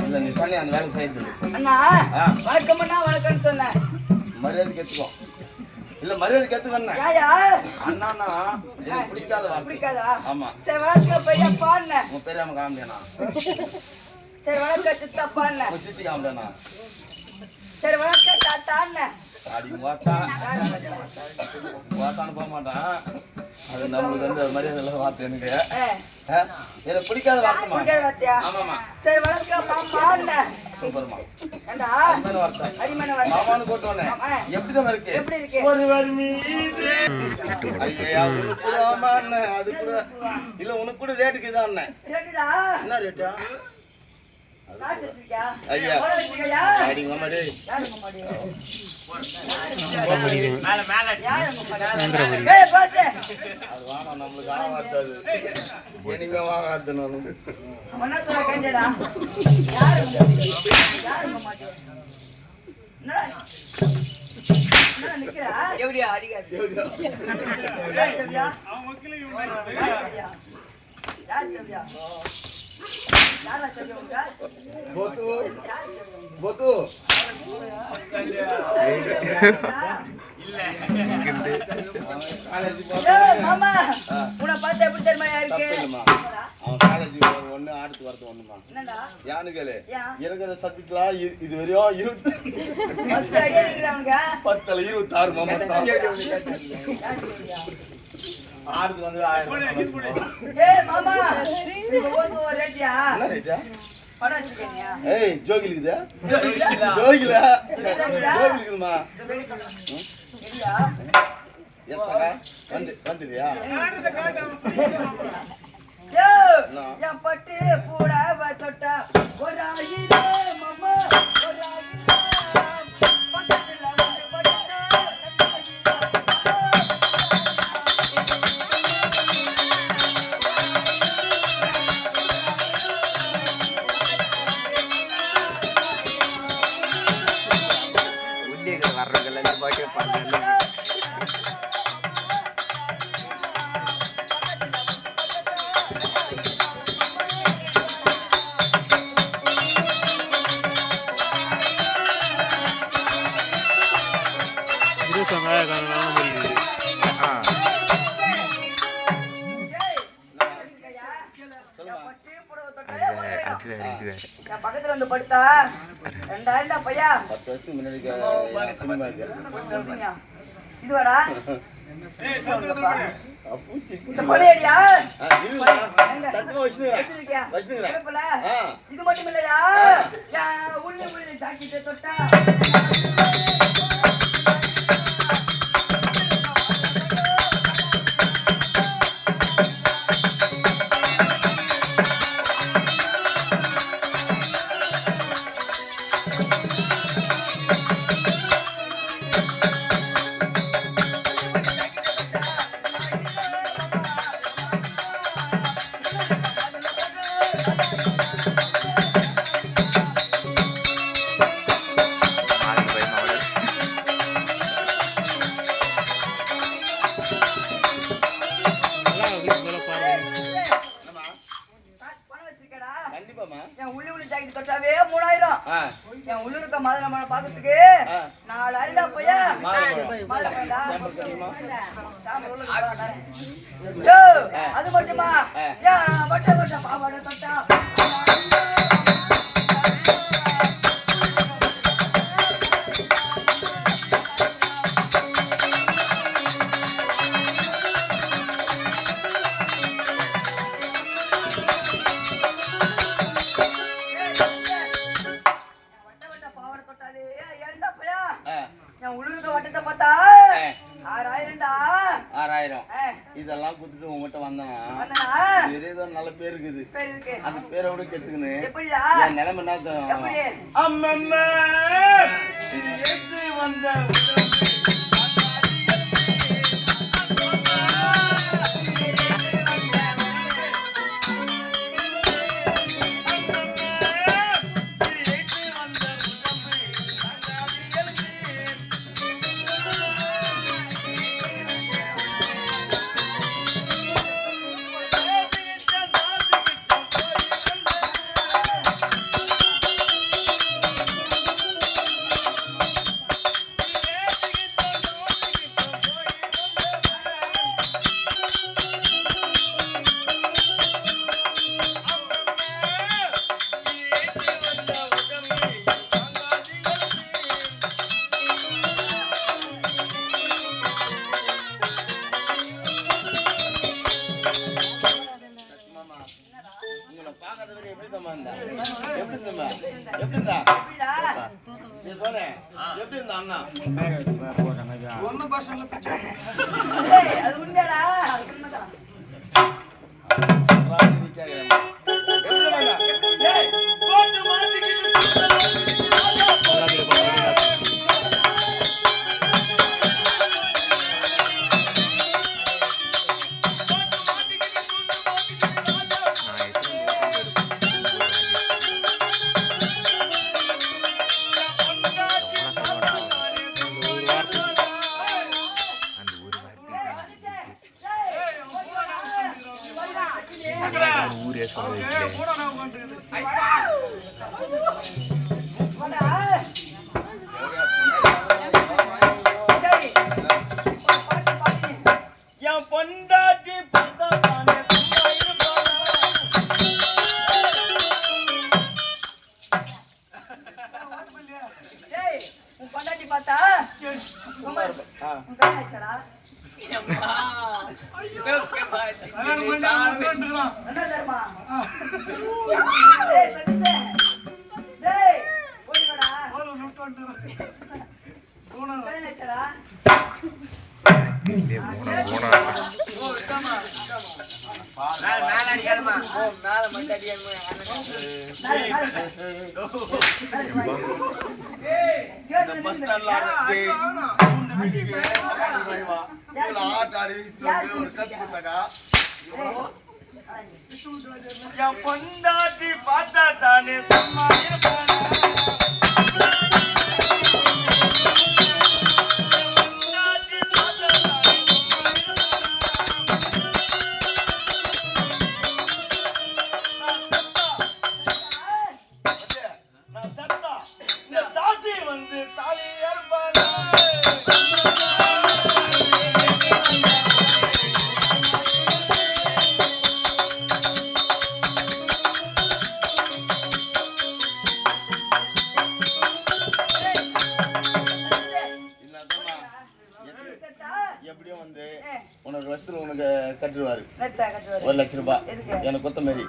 இல்ல நீ சொன்ன அந்த வேலை செய்யுது அண்ணா வணக்கம்னா வணக்கம்னு சொன்னேன். மரியாதை கேட்டுக்கோ. இல்ல மரியாதை கேட்டுக்கண்ணா. யாயா அண்ணாண்ணா எனக்கு பிடிக்காத வார்த்தை. பிடிக்காதா? ஆமா. சரி வணக்கம் பையா பாடுன. உன் பெரியாம காமிடனா. சரி வணக்கம் சித்தா பாடுன. உன் சித்தி காமிடனா. சரி வணக்கம் தாத்தான்னு. அடி வாத்தா. வாத்தான்னு போக மாட்டான். அது நம்மளுக்கு வந்து மரியாதை இல்லாத வார்த்தை எனக்கு. எனக்கு பிடிக்காத வார்த்தைமா. பிடிக்காத வார்த்தையா? ஆமாமா. சரி வணக்கம் மாமான்னு. சூப்பர்மா. ஏண்டா? அரிமான வார்த்தை. அரிமான வார்த்தை. மாமான்னு போட்டோனே. எப்படிதான் இருக்கு? எப்படி இருக்கு? ஒருவர் மீது. ஐயா உனக்கு கூட ஆமாண்ணே. அது கூட இல்ல உனக்கு கூட ரேட்டுக்கு தான் அண்ணே. ரேட்டுடா? என்ன ரேட்டா? காசு வச்சிருக்கியா? ஐயா. போட வச்சிருக்கியா? அடிங்க மாடி. யாருங்க மாடி? மேல மேல யாருங்க மாடி? ஏய் பாஸ். அது வாங்க நமக்கு ஆகாது. இனிமே வாங்காது நமக்கு. மன்ன சொல்ல கேண்டடா. யாருங்க மாடி? யாருங்க மாடி? என்ன நிக்கிறா? எவரியா அதிகாரி? எவரியா? அவன் வக்கீலே இவன். யார் எவரியா? யாரா சொல்லுங்க? போத்து. போத்து. இல்ல காலேஜ் ஏய் மாமா உன்னை பார்த்தா எப்படி தெரியுமா இருக்கு? அவன் காலேஜ் ஒண்ணு ஆடுத்து வரது ஒண்ணுமா. என்னடா? யானு கேளு. ஏன்? இருக்கிற சப்ஜெக்ட்லாம் இது வரையும் 10 ஐடியா இருக்கிறாங்க. 10ல 26 மாமா ஆடுத்து வந்து 1000. ஏய் மாமா இது ஒரு ரேட்டியா? என்ன ரேட்டா? படம் வச்சிருக்கீங்க. ஏய் ஜோகிலுக்குதா? ஜோகில. ஜோகிலுக்குமா? இல்லையா? எத்தனை வந்துறியா? என் பட்டு கூட தொட்டா ஒரு ஆயிரே மாமா ஒரு ஆயிரம் பக்கத்துல வந்து படுத்தா உள்ளே வர்றவங்க பாட்டு பண்ணல பக்கத்துல வந்து படுத்தா 2000 தான் பையா. 10 வருஷத்துக்கு முன்னாடி இதுவாடா இந்த பழையடியா இது மட்டும் இல்லையா? உள்ள உள்ள ஜாக்கிட்ட தொட்டா என் உள்ளி உள்ள ஜாக்கெட் தொட்டாவே 3000. என் உள்ளூருக்க மாதிரி பாக்கிறதுக்கு 4000 பையா. அது மட்டுமா வட்ட பாவாடை தொட்டா வட்டத்தை பார்த்தா 6000. இதெல்லாம் குடுத்துட்டு உங்ககிட்ட வந்தேன். ஏதோ நல்ல பேர் இருக்குது. அந்த பேரை விட கெட்டுக்குன்னு என் நிலைமை என்ன அம்மம்மா வந்த எப்படிடா எப்படிடா நீ சொல்லு எப்படி இருந்தா அண்ணா ஏய் அது உண்மையாடா அது உண்மைதான் என் பொண்டாட்டி பார்த்தா தானே உன் பொண்டாட்டி பார்த்தா என்ன தர்மா மேல அடிக்காதமா மேல மட்டும் அடிக்காம பஸ் ஸ்டாண்ட்ல என் பொண்டாட்டி பார்த்தா தானே சும்மா எப்படியும் வந்து உனக்கு வருஷத்துல உனக்கு கட்டுருவாரு 1,00,000 ரூபாய் எனக்கு கொத்த மாதிரி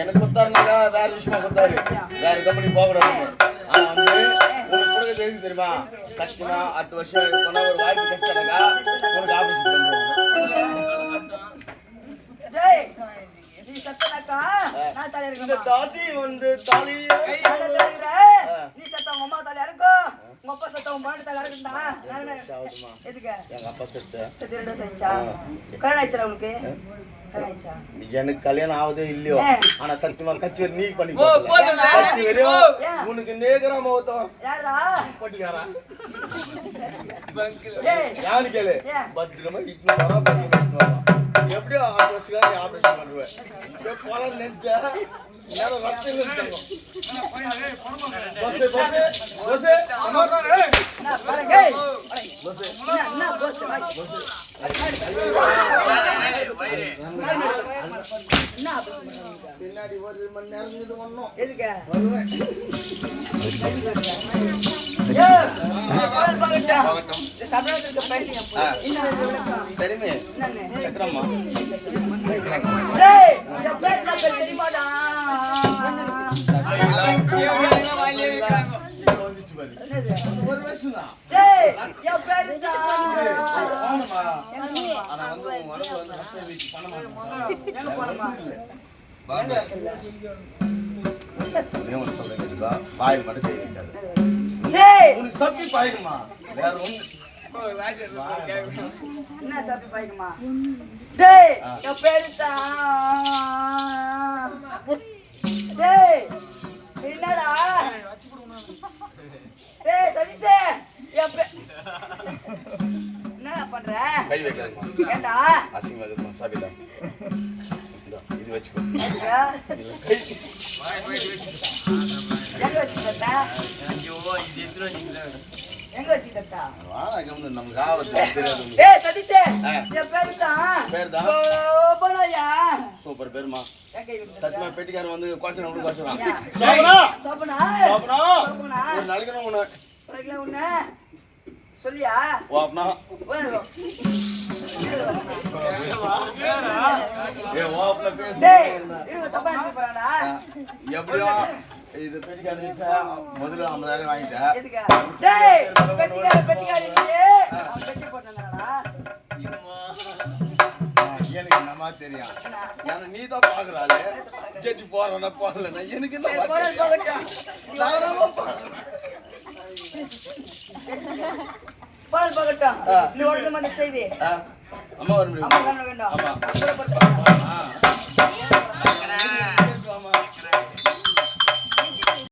எனக்கு கொடுத்தாருனாக்கா வேற விஷயமா கொடுத்தாரு வேற கம்பெனி போகக்கூடாது ஆனா வந்து உனக்கு கொடுக்க தெரிஞ்சு தெரியுமா கஷ்டமா அடுத்த வருஷம் சொன்னா ஒரு வாய்ப்பு கிடைச்சானாக்கா உனக்கு ஆபரேஷன் பண்ணுவோம் தாசி வந்து தாலியா நீ சத்த உங்க அம்மா தாலி இருக்கும் உங்க அப்பா சத்த உங்க பாண்டு தாலி இருக்குண்டா எதுக்கு எங்க அப்பா செத்து கல்யாணம் உனக்கு எனக்கு கல்யாணம் ஆகுதே இல்லையோ ஆனா சத்தியமா கட்சி நீ பண்ணி உனக்கு நேகரா மோத்தம் பட்டிக்காரா யாரு கேளு பத்திரமா இட்னு வரா எப்படியோ ஆபரேஷன் பண்ணுவேன் பணம் நினைச்சா நேரம் ரத்தம் பின்னாடி 1 மணி நேரம் இது பண்ணோம் எதுக்கு தெரியுமே சக்கரம்மா தெரியுமாடா ஒரு வருஷம் தான் ஆனா வந்து உன் சொல்றேன் பாயில் மட்டும் செய்ய வைக்காது உனக்கு சப்பி பாயிடுமா வேற ஒண்ணு என்ன சப்பி பாயிடுமா டேய் என் பேரு டேய் என்னடா டேய் சதீஷே என்னடா பண்ற கை வைக்காதமா ஏண்டா அசிங்கமா சாப்பிடா இது வெச்சுக்கோ எங்க வச்சுக்கிட்டா எங்க வச்சுக்கிட்டா நமக்கு ஆபத்து தெரியாது ஏய் சதீஷே என் பேர் தான் சோபனாயா சூப்பர் பேருமா எங்க இருக்கு சத்தியமா பெட்டிக்காரன் வந்து குவாசன் வந்து குவாசன் சோபனா ஒரு நாளைக்கு ஒண்ணு சொல்லியா ஓ அப்பனா டேய் இவங்க தப்பா நினைச்சு போறாடா எப்படியோ இது பெட்டிக்கார முதல்ல 50,000 வாங்கிட்டேன். எதுக்கு? டேய், பெட்டிக்கார இல்லையே. அவன் பெட்டி போட்டானடா. எனக்கு என்னமா தெரியும்? ஏன்னா நீ தான் பாக்குறாளே. ஜெட்டி போறேன்னா போகலன்னா எனக்கு என்ன போகட்டும். பால் போகட்டும். நீ ஒழுங்கு செய்தி அம்மா வர முடியும். அம்மா கண்ண வேண்டாம்.